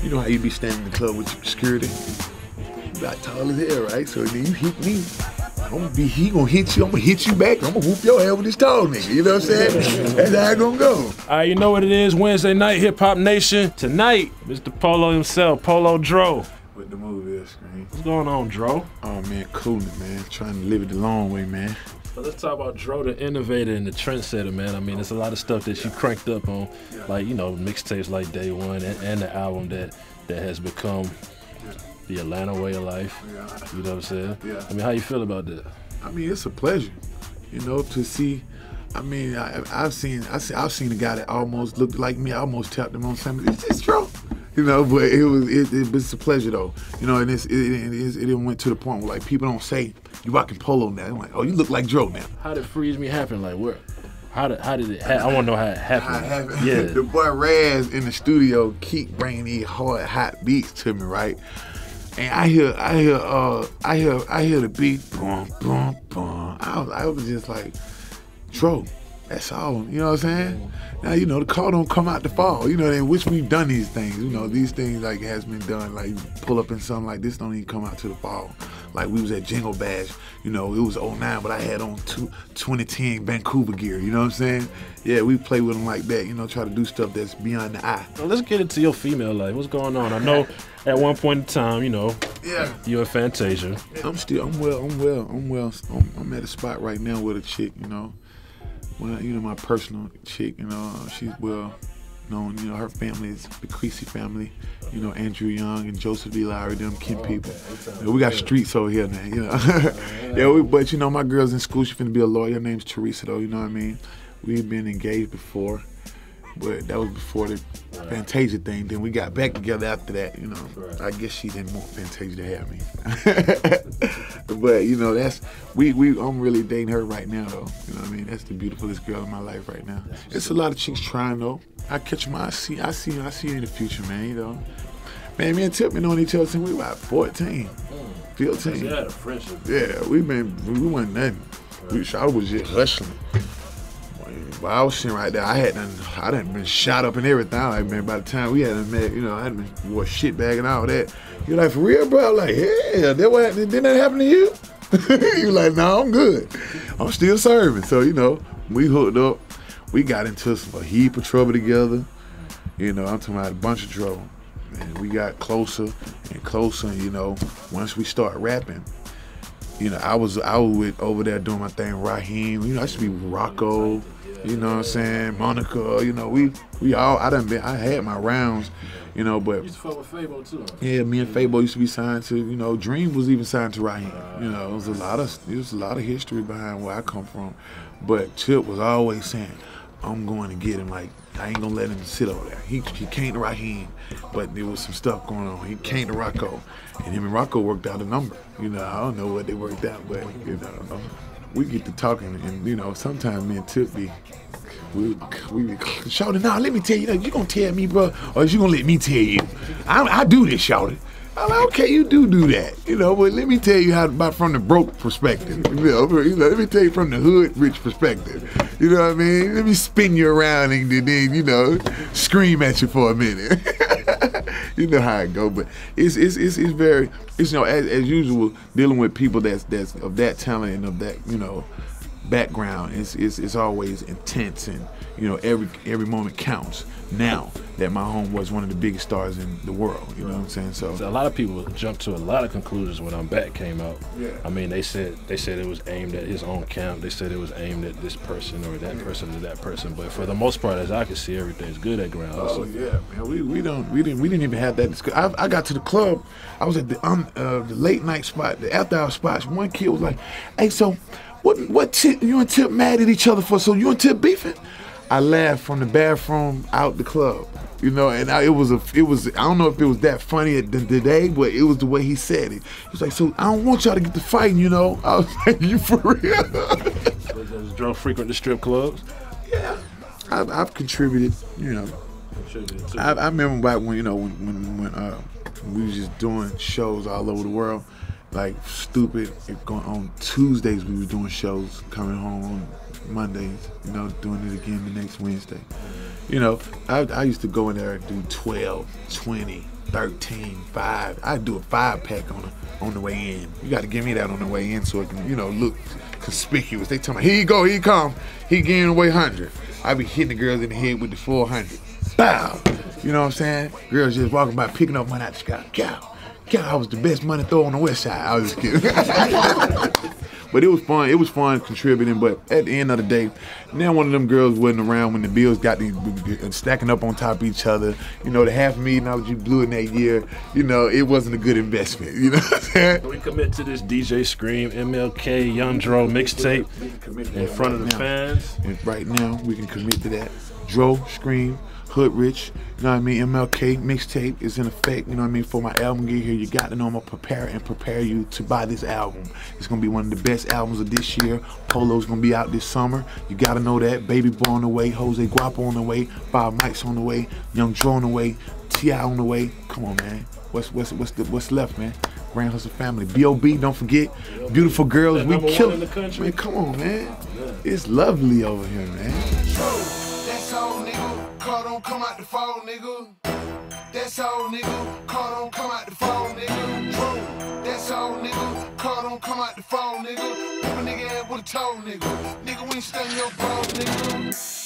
You know how you be standing in the club with security? You about tall as hell, right? So then you hit me. He gonna hit you, I'm gonna hit you back, I'm gonna whoop your head with this tall nigga, you know what I'm saying? That's how it gonna go. All right, you know what it is, Wednesday night, Hip Hop Nation. Tonight, Mr. Polo himself, Polo Dro. What the move is, screen. What's going on, Dro? Oh man, cooling, man. Trying to live it the long way, man. So let's talk about Dro, the innovator and the trendsetter, man. I mean, there's a lot of stuff that you cranked up on, like, you know, mixtapes like Day One and the album that has become the Atlanta way of life. You know what I'm saying? Yeah. I mean, how you feel about that? I mean, it's a pleasure, you know, to see. I mean, I've seen a guy that almost looked like me. I almost tapped him on something. It's true, you know. But it's a pleasure though, you know. And it went to the point where like people don't say you rocking Polo now. I'm like, oh, you look like Dro now. How did Freeze Me happen? Like where? How did it happen? I want to know how it happened. Yeah. The boy Raz in the studio keep bringing these hard, hot beats to me, right? And I hear the beat, boom, boom, boom. I was just like, Dro, that's all. You know what I'm saying? Now you know the call don't come out the fall. You know, they wish we've done these things. You know, these things like has been done. Like pull up in something like this don't even come out to the fall. Like we was at Jingle Bash. You know, it was 09, but I had on 2010 Vancouver gear. You know what I'm saying? Yeah, we play with them like that. You know, try to do stuff that's beyond the eye. Well, let's get into your female life. What's going on? I know at one point in time, you know, you and Fantasia. I'm well. I'm at a spot right now with a chick. You know, well, you know, my personal chick. You know, she's well known. You know, her family is the Creasy family. You know, Andrew Young and Joseph E. Lowry, them Ken people. Yeah, we got streets over here now, you know. But you know, my girl's in school. She finna be a lawyer. Her name's Teresa, though. You know what I mean? We've been engaged before, but that was before the Fantasia thing. Then we got back together after that. You know, I guess she didn't want Fantasia to have me. But you know, I'm really dating her right now, though. You know what I mean? That's the beautifulest girl in my life right now. It's a lot of chicks trying though. I catch them. I see in the future, man. You know, man, me and Tip been on each other since we were about 14, 15. You had a friendship. Yeah, we wasn't nothing. I was just hustling. While I was sitting right there, I done been shot up and everything. Like, man, by the time we hadn't met, you know, I had been wore shit bag and all that. You're like, for real, bro? I'm like, yeah, didn't that happen to you? You like, no, I'm good. I'm still serving. So, you know, we hooked up. We got into a heap of trouble together. You know, I'm talking about a bunch of trouble. And we got closer and closer, you know, once we start rapping. You know, I was over there doing my thing, Raheem, you know, I used to be with Rocco, you know what I'm saying, Monica, you know, I had my rounds, you know, but. You used to fuck with Fabo too. Yeah, me and Fabo used to be signed to, you know, Dream was even signed to Raheem. You know, there was a lot of history behind where I come from. But Chip was always saying, I'm going to get him, like, I ain't gonna let him sit over there. He came to Raheem, but there was some stuff going on. He came to Rocco, and him and Rocco worked out a number. You know, I don't know what they worked out, but, you know, we get to talking, and, you know, sometimes me and Tip be, we shouting, now let me tell you, you gonna tell me, bro, or is you gonna let me tell you? I do this, shouting. I'm like, okay, you do that, you know, but let me tell you from the broke perspective, you know, let me tell you from the hood rich perspective, you know what I mean? Let me spin you around and then, you know, scream at you for a minute. You know how it go, but it's very, you know, as usual, dealing with people that's of that talent and of that, you know, background, it's always intense, and you know, every moment counts. Now that my home was one of the biggest stars in the world, you know what I'm saying? So a lot of people jumped to a lot of conclusions when I'm Back came out. Yeah. I mean, they said it was aimed at his own camp. They said it was aimed at this person or that person or that person. But for the most part, as I can see, everything's good at Ground Hustle. Oh yeah, man. We didn't even have that discussion. I got to the club. I was at the late night spot, the after hour spots. One kid was like, "Hey, so what Tip, you and Tip mad at each other for? So you and Tip beefing?" I laughed from the bathroom out the club, you know, and it was I don't know if it was that funny at the day, but it was the way he said it. He was like, so I don't want y'all to get to fighting, you know. I was like, you for real? Does Dro frequent the strip clubs? Yeah, I've contributed, you know. I remember back when, you know, when we was just doing shows all over the world, like stupid. On Tuesdays we were doing shows, coming home on Mondays, you know, doing it again the next Wednesday. You know, I used to go in there and do 12, 20, 13, 5. I do a 5-pack on the way in. You got to give me that on the way in so it can, you know, look conspicuous. They tell me, here you go, here you come. He gaining away 100. I be hitting the girls in the head with the 400. Bow. You know what I'm saying? Girls just walking by picking up money out the sky. Cow. I was the best money thrower on the west side. I was just kidding. But it was fun. It was fun contributing. But at the end of the day, now one of them girls wasn't around when the bills got these stacking up on top of each other. You know, the $500,000 you blew in that year, you know, it wasn't a good investment. You know what I'm saying? We commit to this DJ Scream, MLK, Young Dro mixtape in front of the fans. And right now, we can commit to that. Dro, Scream, Hoodrich, you know what I mean? MLK mixtape is in effect, you know what I mean? For my album get here, you got to know I'm gonna prepare you to buy this album. It's gonna be one of the best albums of this year. Polo's gonna be out this summer. You gotta know that. Baby Boy on the way, Jose Guapo on the way, Bob Mike's on the way, Young Dro on the way, T.I. on the way. Come on, man. What's left, man? Grand Hustle family. B.O.B. Don't forget. Beautiful girls. We kill it. Man, come on, man. It's lovely over here, man. That's all, nigga. Car don't come out the fall, nigga. That's all, nigga. Car don't come out the fall, nigga. True. That's all, nigga. Car don't come out the fall, nigga. If a nigga ain't with a toe, nigga. Nigga, we ain't studying your balls, nigga.